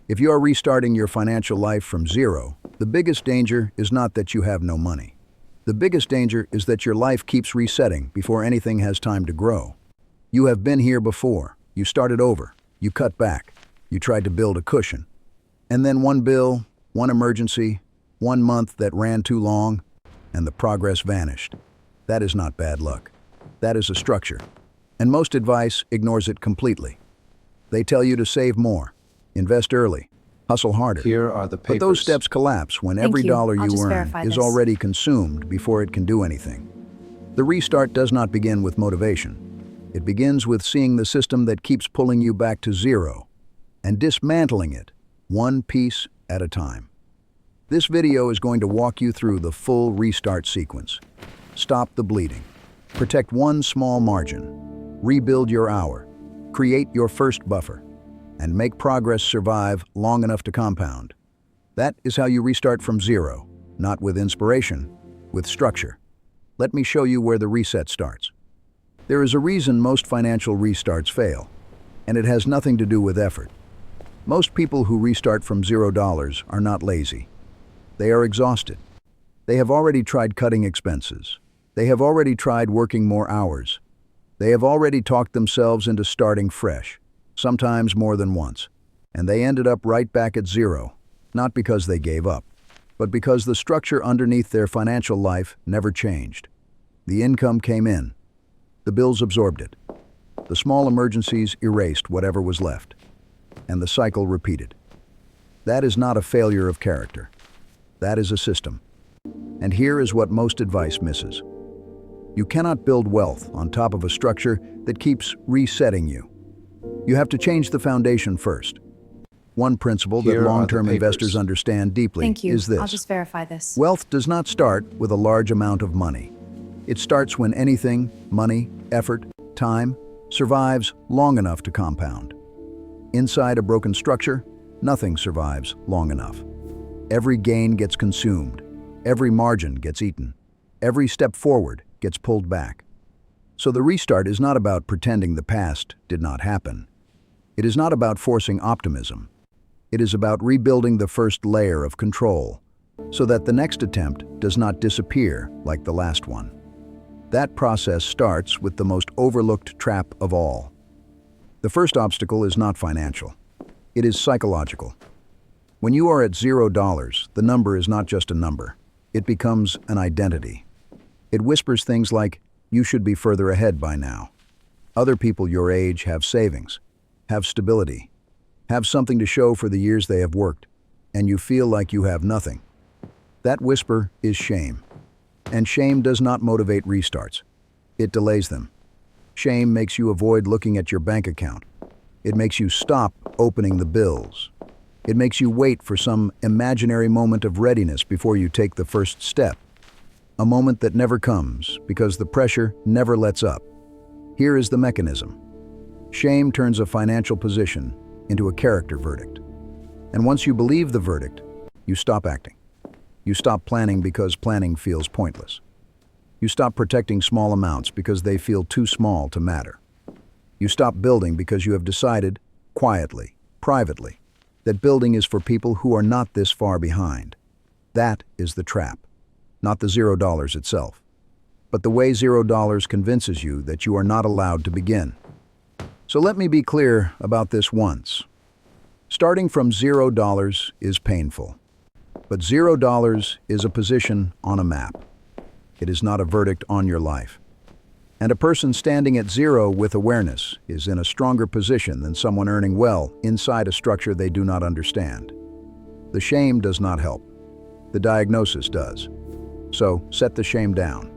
If you are restarting your financial life from zero, the biggest danger is not that you have no money. The biggest danger is that your life keeps resetting before anything has time to grow. You have been here before. You started over. You cut back. You tried to build a cushion. And then one bill, one emergency, 1 month that ran too long, and the progress vanished. That is not bad luck. That is a structure. And most advice ignores it completely. They tell you to save more, invest early, hustle harder. Here are the papers. But those steps collapse when every dollar I'll you just earn verify is this. already consumed before it can do anything. The restart does not begin with motivation. It begins with seeing the system that keeps pulling you back to zero and dismantling it, one piece at a time. This video is going to walk you through the full restart sequence. Stop the bleeding. Protect one small margin. Rebuild your hour. Create your first buffer. And make progress survive long enough to compound. That is how you restart from zero, not with inspiration, with structure. Let me show you where the reset starts. There is a reason most financial restarts fail, and it has nothing to do with effort. Most people who restart from $0 are not lazy. They are exhausted. They have already tried cutting expenses. They have already tried working more hours. They have already talked themselves into starting fresh, sometimes more than once. And they ended up right back at zero, not because they gave up, but because the structure underneath their financial life never changed. The income came in. The bills absorbed it. The small emergencies erased whatever was left. And the cycle repeated. That is not a failure of character. That is a system. And here is what most advice misses. You cannot build wealth on top of a structure that keeps resetting you. You have to change the foundation first. One principle that long-term investors understand deeply Thank you. is this. I'll just verify this. Wealth does not start with a large amount of money. It starts when anything, money, effort, time, survives long enough to compound. Inside a broken structure, nothing survives long enough. Every gain gets consumed. Every margin gets eaten. Every step forward gets pulled back. So the restart is not about pretending the past did not happen. It is not about forcing optimism. It is about rebuilding the first layer of control, so that the next attempt does not disappear like the last one. That process starts with the most overlooked trap of all. The first obstacle is not financial. It is psychological. When you are at $0, the number is not just a number. It becomes an identity. It whispers things like, you should be further ahead by now. Other people your age have savings, have stability, have something to show for the years they have worked, and you feel like you have nothing. That whisper is shame. And shame does not motivate restarts. It delays them. Shame makes you avoid looking at your bank account. It makes you stop opening the bills. It makes you wait for some imaginary moment of readiness before you take the first step. A moment that never comes because the pressure never lets up. Here is the mechanism. Shame turns a financial position into a character verdict. And once you believe the verdict, you stop acting. You stop planning because planning feels pointless. You stop protecting small amounts because they feel too small to matter. You stop building because you have decided, quietly, privately, that building is for people who are not this far behind. That is the trap, not the $0 itself, but the way $0 convinces you that you are not allowed to begin. So let me be clear about this once. Starting from $0 is painful, but $0 is a position on a map. It is not a verdict on your life. And a person standing at zero with awareness is in a stronger position than someone earning well inside a structure they do not understand. The shame does not help. The diagnosis does. So set the shame down.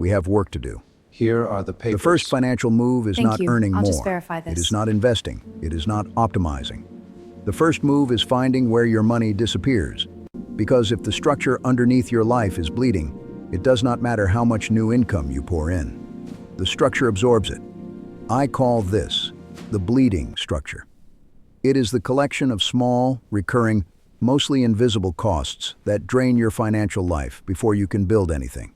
We have work to do. Here are the papers. The first financial move is not earning I'll more. just verify this. It is not investing. It is not optimizing. The first move is finding where your money disappears. Because if the structure underneath your life is bleeding, it does not matter how much new income you pour in. The structure absorbs it. I call this the bleeding structure. It is the collection of small, recurring, mostly invisible costs that drain your financial life before you can build anything.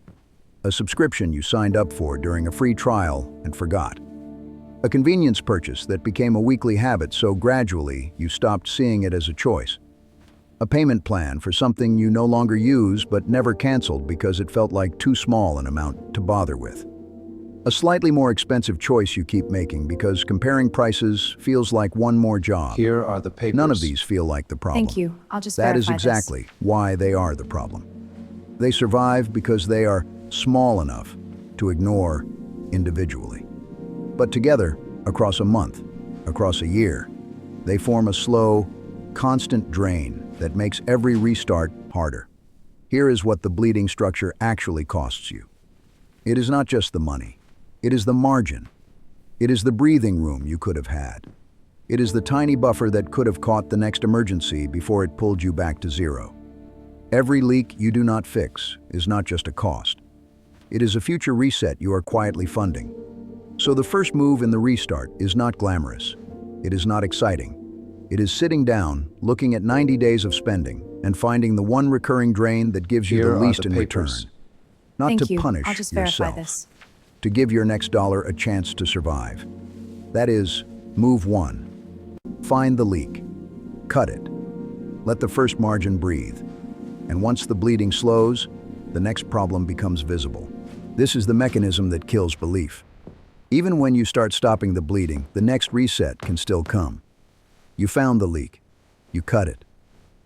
A subscription you signed up for during a free trial and forgot. A convenience purchase that became a weekly habit so gradually you stopped seeing it as a choice. A payment plan for something you no longer use but never canceled because it felt like too small an amount to bother with. A slightly more expensive choice you keep making because comparing prices feels like one more job. Here are the papers. None of these feel like the problem. Thank you. I'll just verify That is this. exactly why they are the problem. They survive because they are small enough to ignore individually. But together, across a month, across a year, they form a slow, constant drain that makes every restart harder. Here is what the bleeding structure actually costs you. It is not just the money. It is the margin. It is the breathing room you could have had. It is the tiny buffer that could have caught the next emergency before it pulled you back to zero. Every leak you do not fix is not just a cost. It is a future reset you are quietly funding. So the first move in the restart is not glamorous. It is not exciting. It is sitting down, looking at 90 days of spending, and finding the one recurring drain that gives you the least in return. Not Thank to you. punish I'll just verify yourself, this. to give your next dollar a chance to survive. That is, move one. Find the leak. Cut it. Let the first margin breathe. And once the bleeding slows, the next problem becomes visible. This is the mechanism that kills belief. Even when you start stopping the bleeding, the next reset can still come. You found the leak. You cut it.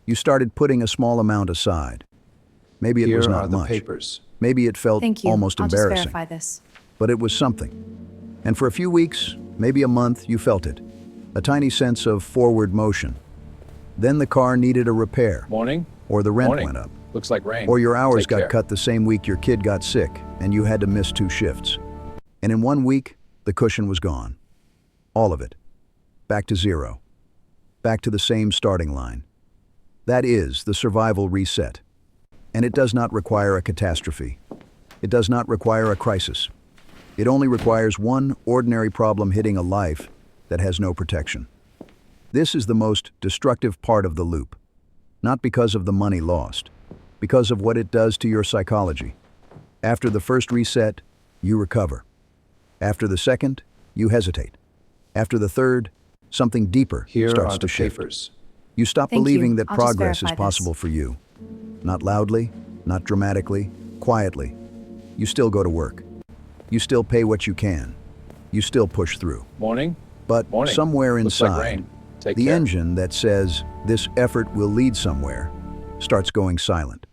You started putting a small amount aside. Maybe it was not much. Papers. Maybe it felt Thank you. almost I'll embarrassing. just verify this. But it was something. And for a few weeks, maybe a month, you felt it. A tiny sense of forward motion. Then the car needed a repair. Morning. Or the rent Morning. went up. Looks like rain. Or your hours Take got care. cut the same week your kid got sick and you had to miss 2 shifts. And in 1 week, the cushion was gone. All of it. Back to zero. Back to the same starting line. That is the survival reset. And it does not require a catastrophe. It does not require a crisis. It only requires one ordinary problem hitting a life that has no protection. This is the most destructive part of the loop. Not because of the money lost, because of what it does to your psychology. After the first reset, you recover. After the second, you hesitate. After the third, something deeper starts to shift. Papers. You stop Thank believing you. that I'll just progress is verify this. possible for you. Not loudly, not dramatically, quietly. You still go to work. You still pay what you can. You still push through. Morning. But Morning. somewhere Looks like inside, rain. Take the care. engine that says this effort will lead somewhere starts going silent.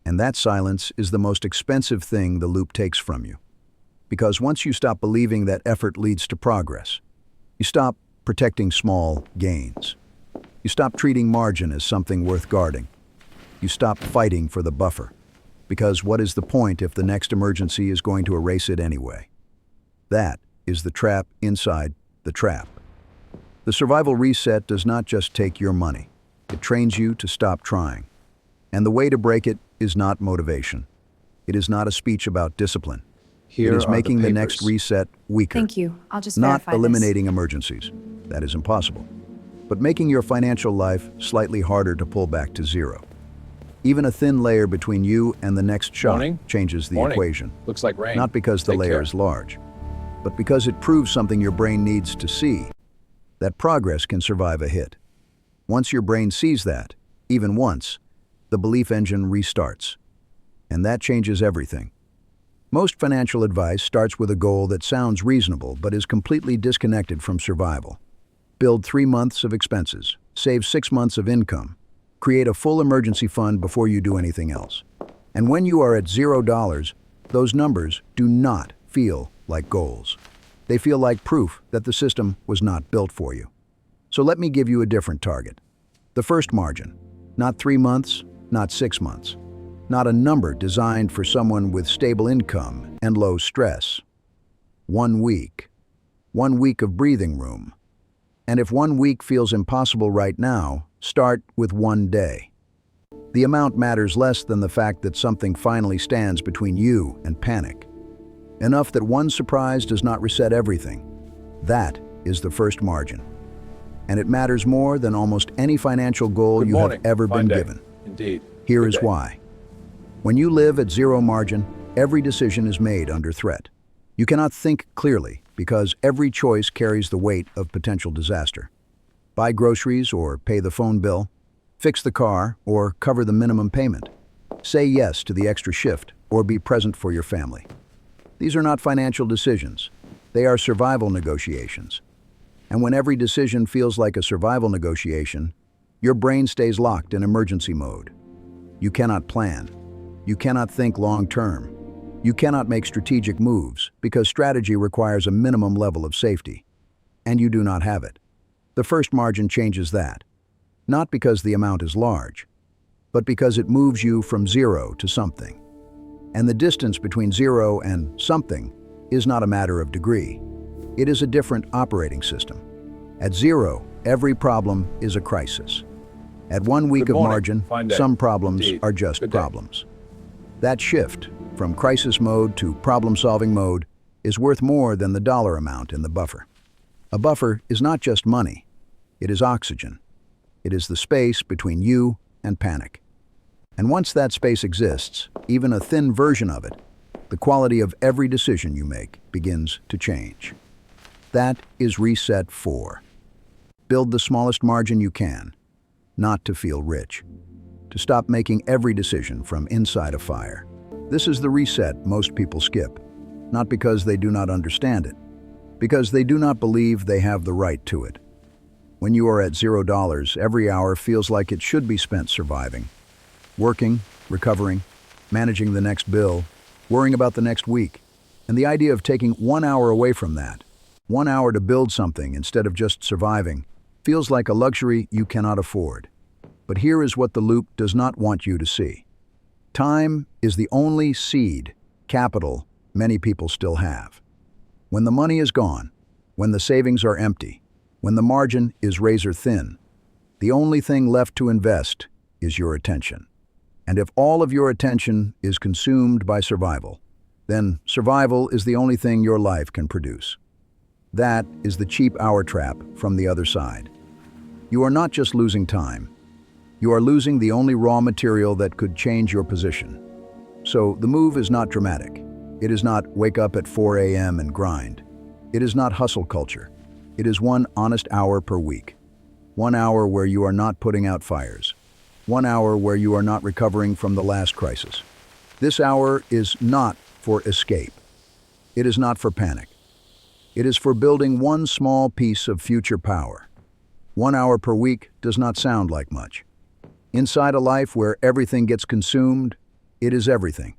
And that silence is the most expensive thing the loop takes from you. Because once you stop believing that effort leads to progress, you stop protecting small gains. You stop treating margin as something worth guarding. You stop fighting for the buffer. Because what is the point if the next emergency is going to erase it anyway? That is the trap inside the trap. The survival reset does not just take your money. It trains you to stop trying. And the way to break it is not motivation. It is not a speech about discipline. Here It is are making the papers. next reset weaker. Thank you. I'll just Not verify this. eliminating emergencies. That is impossible. But making your financial life slightly harder to pull back to zero. Even a thin layer between you and the next shock Morning. changes the Morning. equation. Looks like rain. Not because the Take layer care. is large, but because it proves something your brain needs to see, that progress can survive a hit. Once your brain sees that, even once, the belief engine restarts. And that changes everything. Most financial advice starts with a goal that sounds reasonable but is completely disconnected from survival. Build 3 months of expenses, save 6 months of income, create a full emergency fund before you do anything else. And when you are at $0, those numbers do not feel like goals. They feel like proof that the system was not built for you. So let me give you a different target. The first margin. Not 3 months, not 6 months. Not a number designed for someone with stable income and low stress. 1 week. 1 week of breathing room. And if 1 week feels impossible right now, start with 1 day. The amount matters less than the fact that something finally stands between you and panic. Enough that one surprise does not reset everything. That is the first margin. And it matters more than almost any financial goal Good you morning. have ever Fine been day. given. Indeed. Here Good is day. why. When you live at zero margin, every decision is made under threat. You cannot think clearly because every choice carries the weight of potential disaster. Buy groceries or pay the phone bill, fix the car or cover the minimum payment. Say yes to the extra shift or be present for your family. These are not financial decisions. They are survival negotiations. And when every decision feels like a survival negotiation, your brain stays locked in emergency mode. You cannot plan. You cannot think long-term. You cannot make strategic moves because strategy requires a minimum level of safety. And you do not have it. The first margin changes that. Not because the amount is large, but because it moves you from zero to something. And the distance between zero and something is not a matter of degree. It is a different operating system. At zero, every problem is a crisis. At 1 week of margin, some problems are just problems. That shift from crisis mode to problem-solving mode is worth more than the dollar amount in the buffer. A buffer is not just money. It is oxygen. It is the space between you and panic. And once that space exists, even a thin version of it, the quality of every decision you make begins to change. That is reset 4. Build the smallest margin you can, not to feel rich. To stop making every decision from inside a fire. This is the reset most people skip, not because they do not understand it, because they do not believe they have the right to it. When you are at $0, every hour feels like it should be spent surviving. Working, recovering, managing the next bill, worrying about the next week. And the idea of taking 1 hour away from that, 1 hour to build something instead of just surviving, feels like a luxury you cannot afford. But here is what the loop does not want you to see. Time is the only seed, capital, many people still have. When the money is gone, when the savings are empty, when the margin is razor thin, the only thing left to invest is your attention. And if all of your attention is consumed by survival, then survival is the only thing your life can produce. That is the cheap hour trap from the other side. You are not just losing time. You are losing the only raw material that could change your position. So the move is not dramatic. It is not wake up at 4 a.m. and grind. It is not hustle culture. It is 1 honest hour per week. 1 hour where you are not putting out fires. 1 hour where you are not recovering from the last crisis. This hour is not for escape. It is not for panic. It is for building one small piece of future power. 1 hour per week does not sound like much. Inside a life where everything gets consumed, it is everything.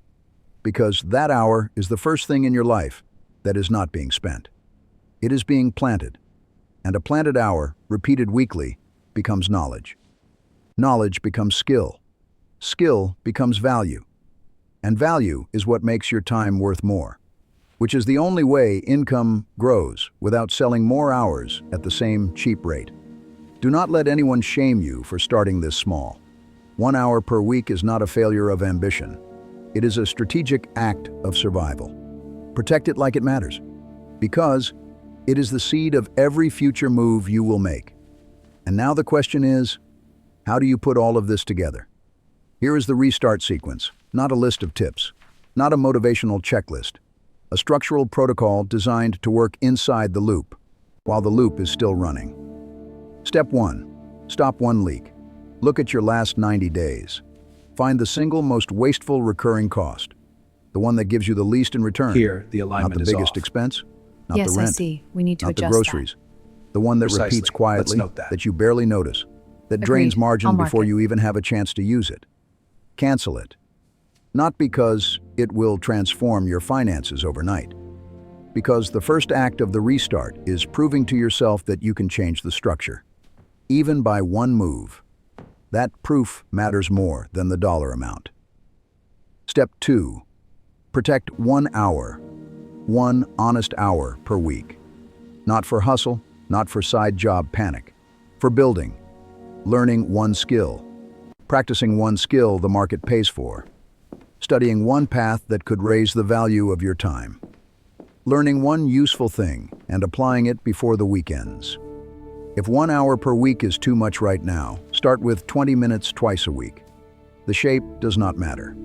Because that hour is the first thing in your life that is not being spent. It is being planted. And a planted hour, repeated weekly, becomes knowledge. Knowledge becomes skill. Skill becomes value. And value is what makes your time worth more, which is the only way income grows without selling more hours at the same cheap rate. Do not let anyone shame you for starting this small. 1 hour per week is not a failure of ambition. It is a strategic act of survival. Protect it like it matters, because it is the seed of every future move you will make. And now the question is, how do you put all of this together? Here is the restart sequence, not a list of tips, not a motivational checklist, a structural protocol designed to work inside the loop, while the loop is still running. Step 1. Stop one leak. Look at your last 90 days. Find the single most wasteful recurring cost, the one that gives you the least in return. Here, the alignment not the is biggest off. expense, not Yes, the rent, I see. We need to not the adjust groceries, the one that Precisely. repeats quietly, Let's note that. you barely notice, that drains Agreed. margin I'll mark before it. you even have a chance to use it. Cancel it. Not because it will transform your finances overnight, because the first act of the restart is proving to yourself that you can change the structure, even by one move. That proof matters more than the dollar amount. Step 2. Protect 1 hour, 1 honest hour per week. Not for hustle, not for side job panic, for building, learning one skill, practicing one skill the market pays for, studying one path that could raise the value of your time, learning one useful thing and applying it before the weekends. If 1 hour per week is too much right now, start with 20 minutes twice a week. The shape does not matter.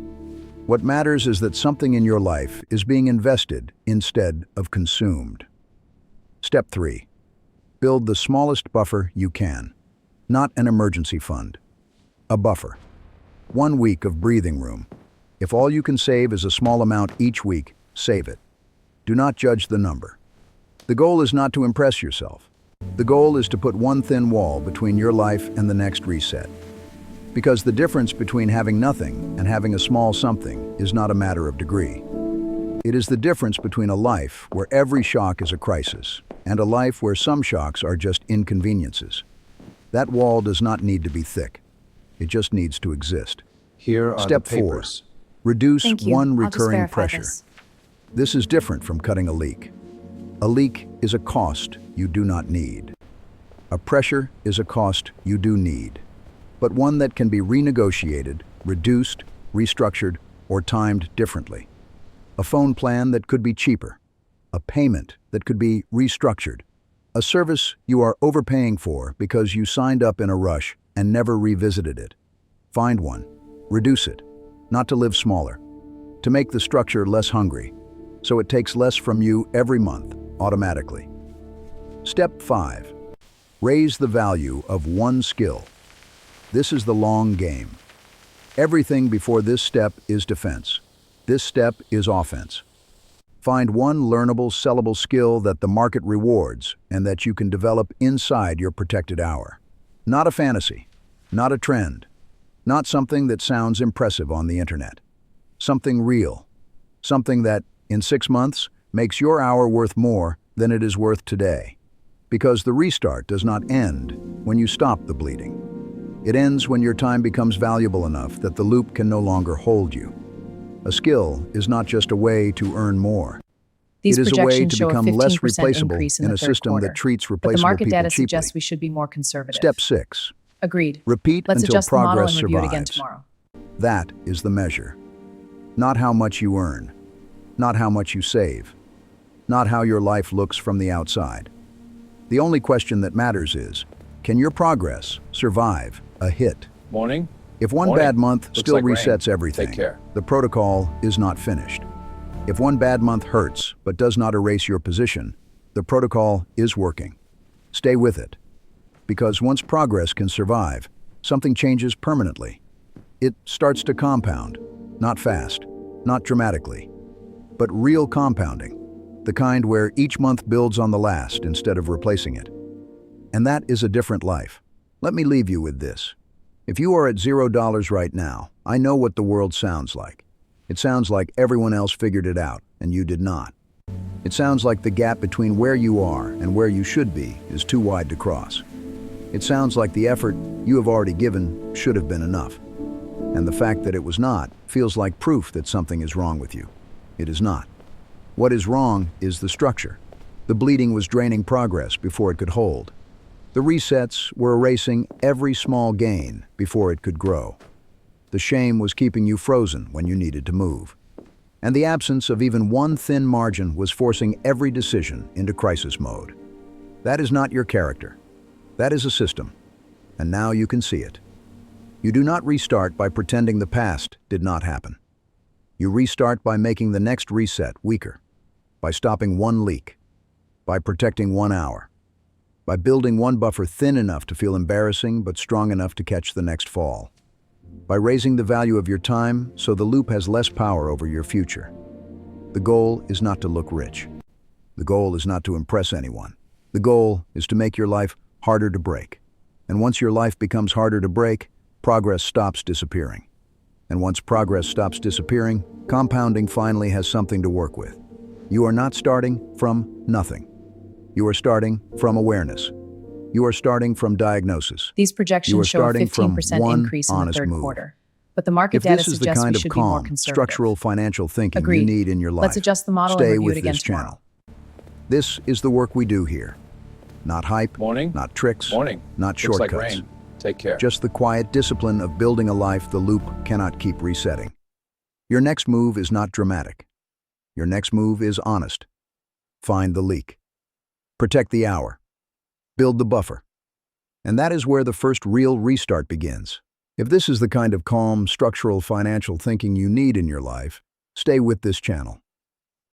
What matters is that something in your life is being invested instead of consumed. Step 3. Build the smallest buffer you can. Not an emergency fund. A buffer. 1 week of breathing room. If all you can save is a small amount each week, save it. Do not judge the number. The goal is not to impress yourself. The goal is to put one thin wall between your life and the next reset. Because the difference between having nothing and having a small something is not a matter of degree. It is the difference between a life where every shock is a crisis and a life where some shocks are just inconveniences. That wall does not need to be thick. It just needs to exist. Here are Step the papers. 4. Reduce Thank you. one I'll just recurring verify pressure. this. This is different from cutting a leak. A leak is a cost you do not need. A pressure is a cost you do need, but one that can be renegotiated, reduced, restructured, or timed differently. A phone plan that could be cheaper. A payment that could be restructured. A service you are overpaying for because you signed up in a rush and never revisited it. Find one. Reduce it. Not to live smaller. To make the structure less hungry, so it takes less from you every month, automatically. Step 5. Raise the value of one skill. This is the long game. Everything before this step is defense. This step is offense. Find one learnable, sellable skill that the market rewards and that you can develop inside your protected hour. Not a fantasy, not a trend, not something that sounds impressive on the internet. Something real. Something that, in 6 months, makes your hour worth more than it is worth today. Because the restart does not end when you stop the bleeding. It ends when your time becomes valuable enough that the loop can no longer hold you. A skill is not just a way to earn more. These It is a way projections to show a become less 15% replaceable increase in in the a third system quarter, that treats but the replaceable market people data cheaply. suggests we should be more conservative. Step 6. Agreed. Repeat Let's until adjust the model progress and review it again survives. tomorrow. That is the measure. Not how much you earn, not how much you save, not how your life looks from the outside. The only question that matters is, can your progress survive a hit? Morning. If one Morning. bad month Looks still like rain. resets everything, Take care. the protocol is not finished. If one bad month hurts but does not erase your position, the protocol is working. Stay with it. Because once progress can survive, something changes permanently. It starts to compound, not fast, not dramatically, but real compounding, the kind where each month builds on the last instead of replacing it. And that is a different life. Let me leave you with this. If you are at $0 right now, I know what the world sounds like. It sounds like everyone else figured it out, and you did not. It sounds like the gap between where you are and where you should be is too wide to cross. It sounds like the effort you have already given should have been enough. And the fact that it was not feels like proof that something is wrong with you. It is not. What is wrong is the structure. The bleeding was draining progress before it could hold. The resets were erasing every small gain before it could grow. The shame was keeping you frozen when you needed to move. And the absence of even one thin margin was forcing every decision into crisis mode. That is not your character. That is a system. And now you can see it. You do not restart by pretending the past did not happen. You restart by making the next reset weaker, by stopping one leak, by protecting 1 hour, by building one buffer thin enough to feel embarrassing but strong enough to catch the next fall, by raising the value of your time so the loop has less power over your future. The goal is not to look rich. The goal is not to impress anyone. The goal is to make your life harder to break. And once your life becomes harder to break, progress stops disappearing. And once progress stops disappearing, compounding finally has something to work with. You are not starting from nothing. You are starting from awareness. You are starting from diagnosis. These You are projections show a starting from 15% one increase in the honest third move. quarter, but the market If data this is the suggests we kind of should be more calm, conservative. structural financial thinking you Agreed. need in your life, Let's adjust the model and stay review with it again this tomorrow. channel. This is the work we do here. Not hype, Morning. not tricks, Morning. not Looks shortcuts. like rain. Take care. Just the quiet discipline of building a life the loop cannot keep resetting. Your next move is not dramatic. Your next move is honest. Find the leak. Protect the hour. Build the buffer. And that is where the first real restart begins. If this is the kind of calm, structural financial thinking you need in your life, stay with this channel.